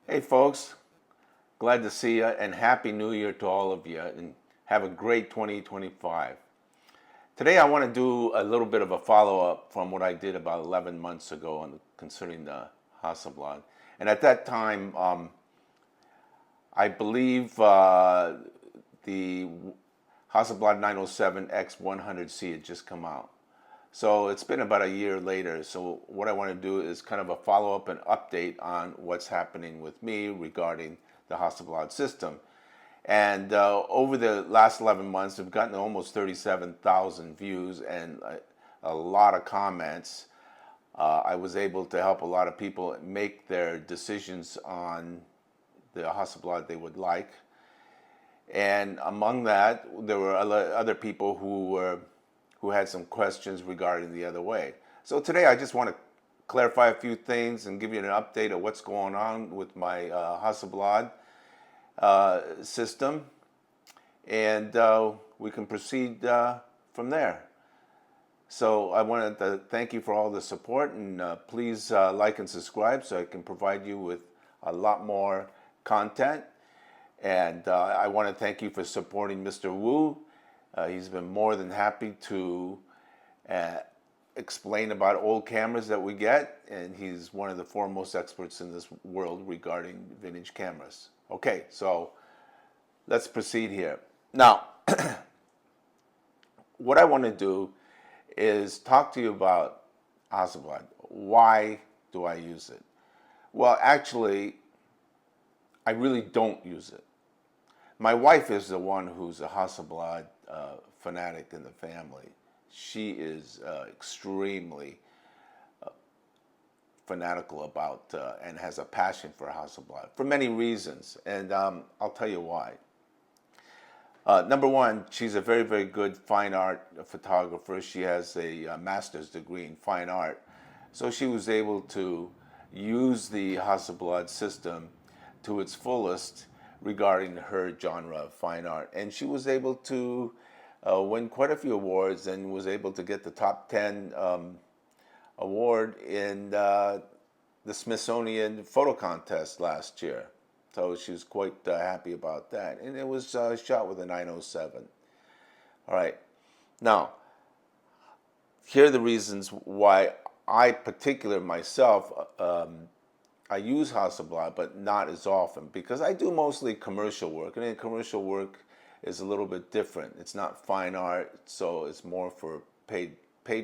Hey folks, glad to see you and Happy New Year to all of you and have a great 2025. Today I want to do a little bit of a follow-up from what I did about 11 months ago on concerning the Hasselblad. And at that time, I believe the Hasselblad 907 X100C had just come out. So it's been about a year later. So what I want to do is kind of a follow-up and update on what's happening with me regarding the Hasselblad system. And over the last 11 months, we've gotten almost 37,000 views and a lot of comments. I was able to help a lot of people make their decisions on the Hasselblad they would like. And among that, there were other people who had some questions regarding the other way. So today I just want to clarify a few things and give you an update of what's going on with my Hasselblad system, and we can proceed from there. So I wanted to thank you for all the support, and please like and subscribe so I can provide you with a lot more content. And I want to thank you for supporting Mr. Wu. He's been more than happy to explain about old cameras that we get, and he's one of the foremost experts in this world regarding vintage cameras. Okay, so let's proceed here. Now, what I want to do is talk to you about Hasselblad. Why do I use it? Well, actually, I really don't use it. My wife is the one who's a Hasselblad fanatic in the family. She is extremely fanatical about and has a passion for Hasselblad for many reasons, and I'll tell you why. Number one, she's a very, very good fine art photographer. She has a master's degree in fine art, so she was able to use the Hasselblad system to its fullest regarding her genre of fine art. And she was able to win quite a few awards and was able to get the top 10 award in the Smithsonian photo contest last year. So she was quite happy about that. And it was shot with a 907. All right. Now, here are the reasons why I particular myself I use Hasselblad, but not as often because I do mostly commercial work, and commercial work is a little bit different. It's not fine art, so it's more for paid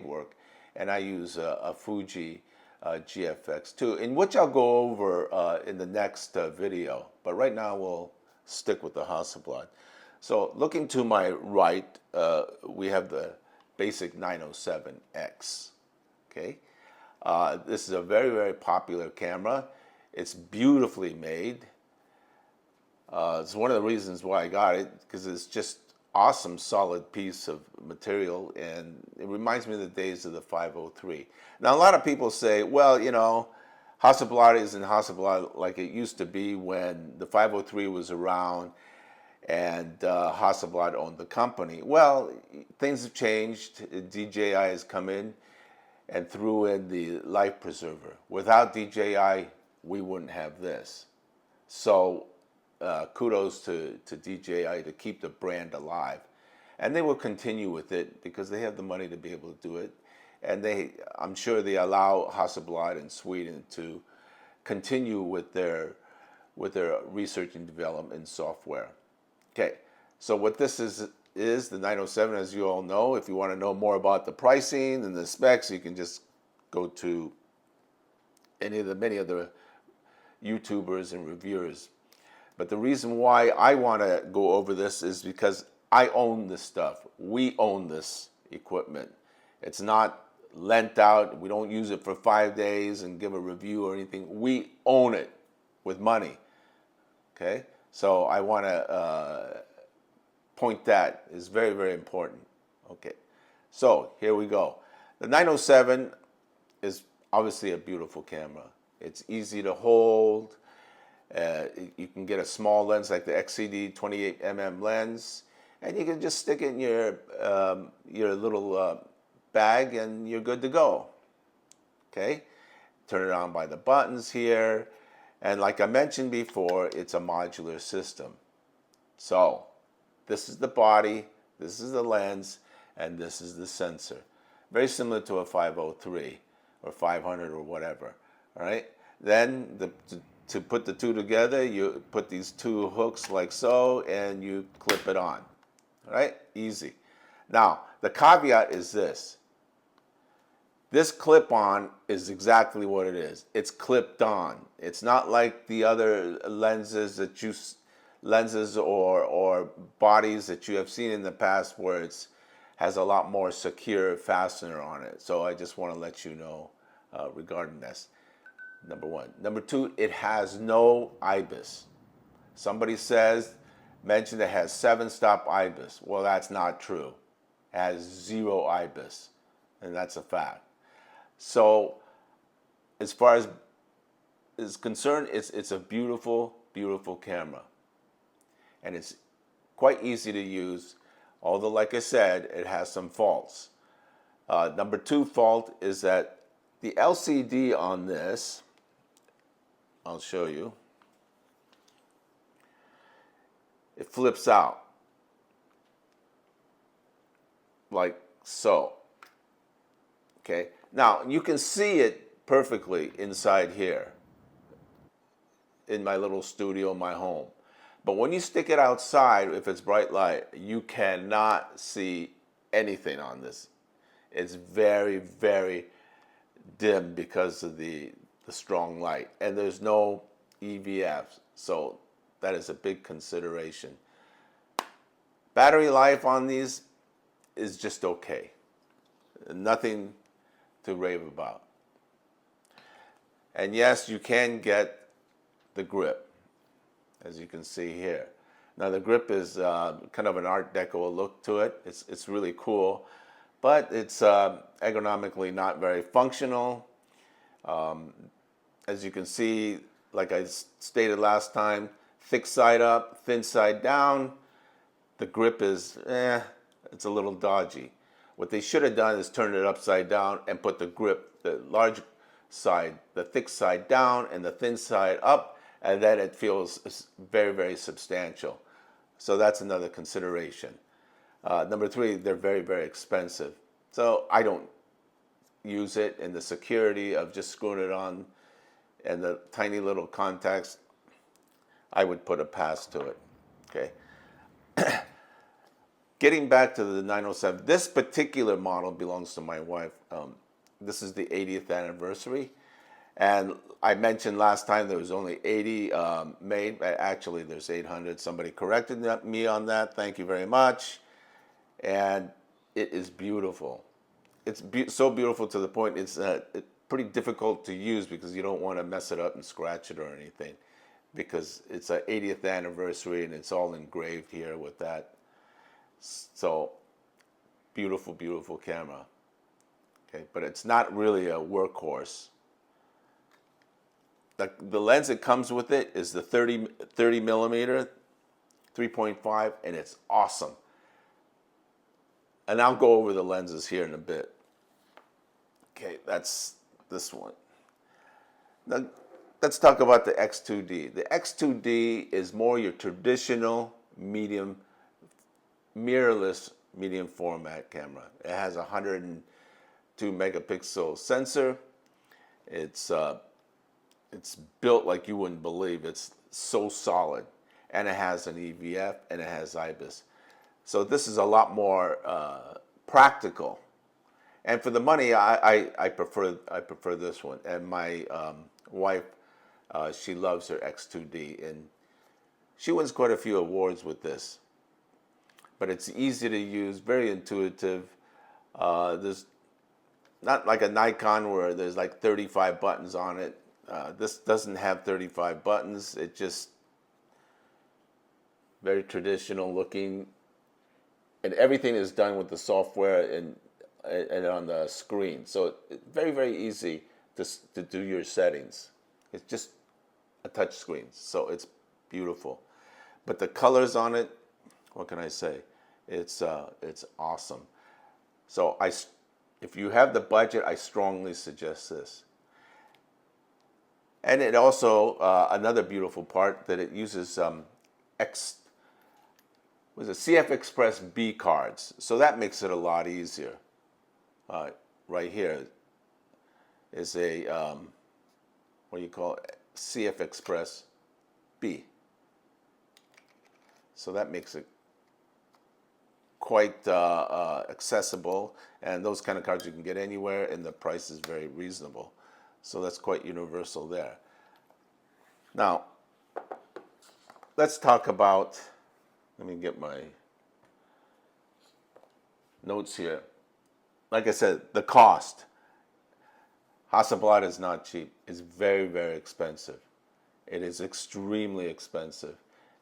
work, and I use a Fuji GFX2, in which I'll go over in the next video. But right now we'll stick with the Hasselblad. So looking to my right, we have the basic 907X. Okay. This is a very, very popular camera. It's beautifully made. It's one of the reasons why I got it, because it's just awesome, solid piece of material, and it reminds me of the days of the 503. Now, a lot of people say, well, you know, Hasselblad isn't Hasselblad like it used to be when the 503 was around and Hasselblad owned the company. Well, things have changed. DJI has come in and threw in the life preserver. Without DJI, we wouldn't have this. So kudos to DJI to keep the brand alive. And they will continue with it because they have the money to be able to do it. And I'm sure they allow Hasselblad in Sweden to continue with their research and development software. Okay, so what this is the 907, as you all know. If you want to know more about the pricing and the specs, you can just go to any of the many other YouTubers and reviewers. But the reason why I want to go over this is because I own this stuff. We own this equipment. It's not lent out. We don't use it for 5 days and give a review or anything. We own it with money. Okay? So I want to point that is very, very important. Okay, so here we go. The 907 is obviously a beautiful camera. It's easy to hold. You can get a small lens like the XCD 28mm lens, and you can just stick it in your little bag, and you're good to go. Okay, turn it on by the buttons here, And like I mentioned before, it's a modular system. So this is the body, this is the lens, and this is the sensor. Very similar to a 503 or 500 or whatever. All right. Then to put the two together, you put these two hooks like so, and you clip it on. All right. Easy. Now the caveat is this. This clip-on is exactly what it is. It's clipped on. It's not like the other lenses or bodies that you have seen in the past where it's has a lot more secure fastener on it. So I just want to let you know regarding this. Number one. Number two, it has no IBIS. Somebody mentioned it has 7-stop IBIS. Well, that's not true. It has 0 IBIS, and that's a fact. So as far as is concerned, it's a beautiful, beautiful camera. And it's quite easy to use, although like I said, it has some faults. Number 2 fault is that the LCD on this, I'll show you, it flips out like so. Okay. Now, you can see it perfectly inside here in my little studio, my home. But when you stick it outside, if it's bright light, you cannot see anything on this. It's very, very dim because of the strong light. And there's no EVF, so that is a big consideration. Battery life on these is just okay. Nothing to rave about. And yes, you can get the grip, as you can see here. Now the grip is kind of an Art Deco look to it. It's really cool, but it's ergonomically not very functional. As you can see, like I stated last time, thick side up, thin side down. The grip is, it's a little dodgy. What they should have done is turn it upside down and put the grip, the large side, the thick side down and the thin side up, and then it feels very, very substantial. So that's another consideration. Number 3, they're very, very expensive. So I don't use it in the security of just screwing it on and the tiny little contacts. I would put a pass to it. Okay. Getting back to the 907, this particular model belongs to my wife. This is the 80th anniversary. And I mentioned last time there was only 80 made. Actually, there's 800. Somebody corrected me on that. Thank you very much. And it is beautiful. It's so beautiful to the point it's pretty difficult to use because you don't want to mess it up and scratch it or anything, because it's an 80th anniversary and it's all engraved here with that. So beautiful, beautiful camera. Okay, but it's not really a workhorse. The lens that comes with it is the 30 millimeter 3.5, and it's awesome. And I'll go over the lenses here in a bit. Okay, that's this one. Now, let's talk about the X2D. The X2D is more your traditional medium, mirrorless medium format camera. It has a 102 megapixel sensor. It's built like you wouldn't believe. It's so solid, and it has an EVF and it has IBIS. So this is a lot more practical. And for the money, I prefer this one. And my wife, she loves her X2D, and she wins quite a few awards with this. But it's easy to use, very intuitive. There's not like a Nikon where there's like 35 buttons on it. This doesn't have 35 buttons. It just very traditional looking, and everything is done with the software and on the screen. So it's very, very easy to do your settings. It's just a touch screen, so it's beautiful. But the colors on it, what can I say? It's awesome. So if you have the budget, I strongly suggest this. And it also, another beautiful part, that it uses X, was it CF Express B cards. So that makes it a lot easier. Right here is a, what do you call it? CF Express B. So that makes it quite accessible, and those kind of cards you can get anywhere, and the price is very reasonable. So that's quite universal there. Now, let's talk about, let me get my notes here. Like I said, the cost. Hasselblad is not cheap. It's very, very expensive. It is extremely expensive.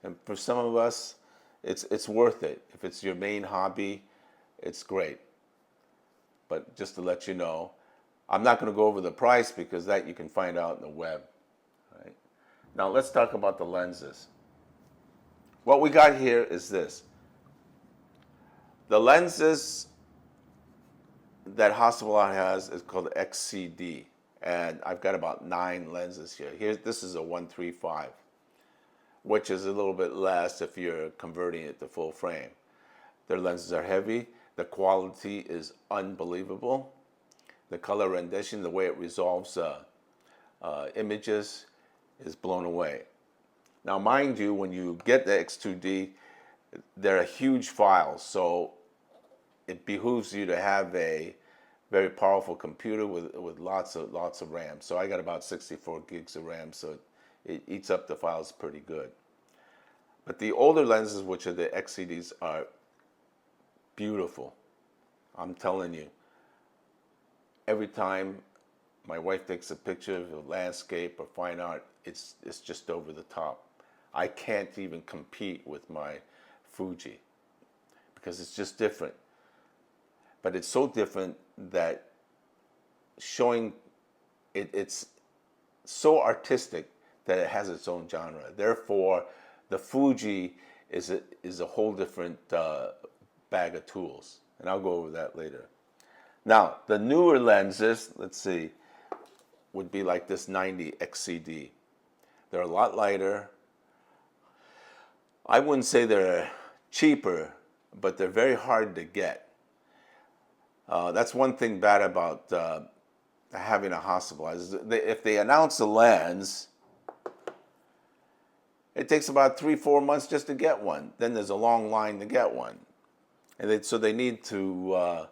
And for some of us, it's worth it. If it's your main hobby, it's great. But just to let you know, I'm not going to go over the price because that you can find out on the web. Right? Now let's talk about the lenses. What we got here is this. The lenses that Hasselblad has is called XCD, and I've got about 9 lenses here. This is a 135, which is a little bit less if you're converting it to full frame. Their lenses are heavy. The quality is unbelievable. The color rendition, the way it resolves images, is blown away. Now, mind you, when you get the X2D, they're a huge file, so it behooves you to have a very powerful computer with lots of RAM. So I got about 64 gigs of RAM, so it eats up the files pretty good. But the older lenses, which are the XCDs, are beautiful. I'm telling you. Every time my wife takes a picture of a landscape or fine art, it's just over the top. I can't even compete with my Fuji because it's just different. But it's so different that showing it's so artistic that it has its own genre. Therefore, the Fuji is a whole different bag of tools, and I'll go over that later. Now, the newer lenses, let's see, would be like this 90 XCD. They're a lot lighter. I wouldn't say they're cheaper, but they're very hard to get. That's one thing bad about having a Hasselblad. Is if they announce a lens, it takes about 3-4 months just to get one. Then there's a long line to get one. And so they need to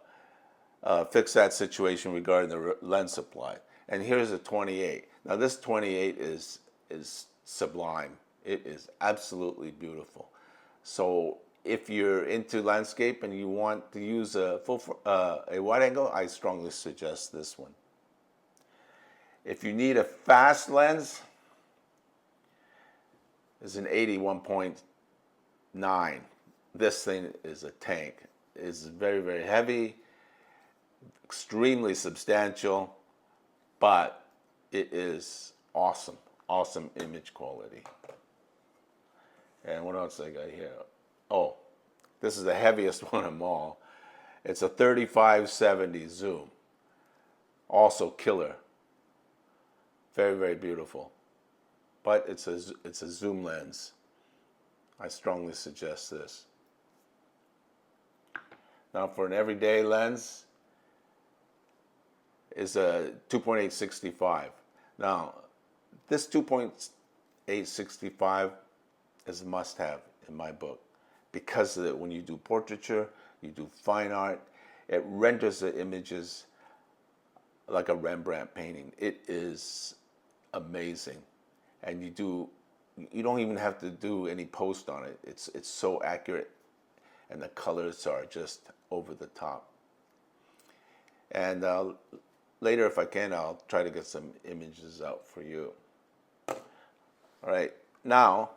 fix that situation regarding the lens supply. And here's a 28. Now this 28 is sublime. It is absolutely beautiful. So if you're into landscape and you want to use a wide angle, I strongly suggest this one. If you need a fast lens, it's an 81.9. This thing is a tank. It's very, very heavy, extremely substantial, but it is awesome, awesome image quality. And what else I got here? Oh, this is the heaviest one of them all. It's a 3570 zoom. Also killer. Very, very beautiful. But it's a zoom lens. I strongly suggest this. Now for an everyday lens is a 2.865. Now this 2.865 is a must-have in my book because of when you do portraiture, you do fine art, it renders the images like a Rembrandt painting. It is amazing, and you don't even have to do any post on it. It's so accurate, and the colors are just over the top. And later, if I can, I'll try to get some images out for you. All right, now.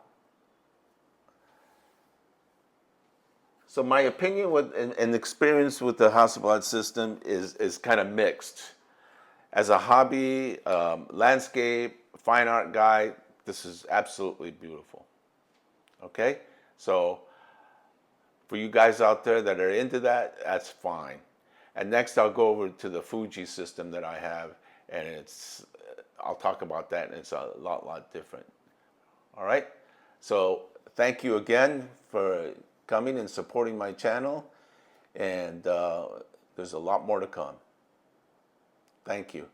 So my opinion and experience with the Hasselblad system is kind of mixed. As a hobby, landscape, fine art guy, this is absolutely beautiful. Okay? So for you guys out there that are into that, that's fine. And next I'll go over to the Fuji system that I have, and it's I'll talk about that, and it's a lot different. All right. So thank you again for coming and supporting my channel, and there's a lot more to come. Thank you.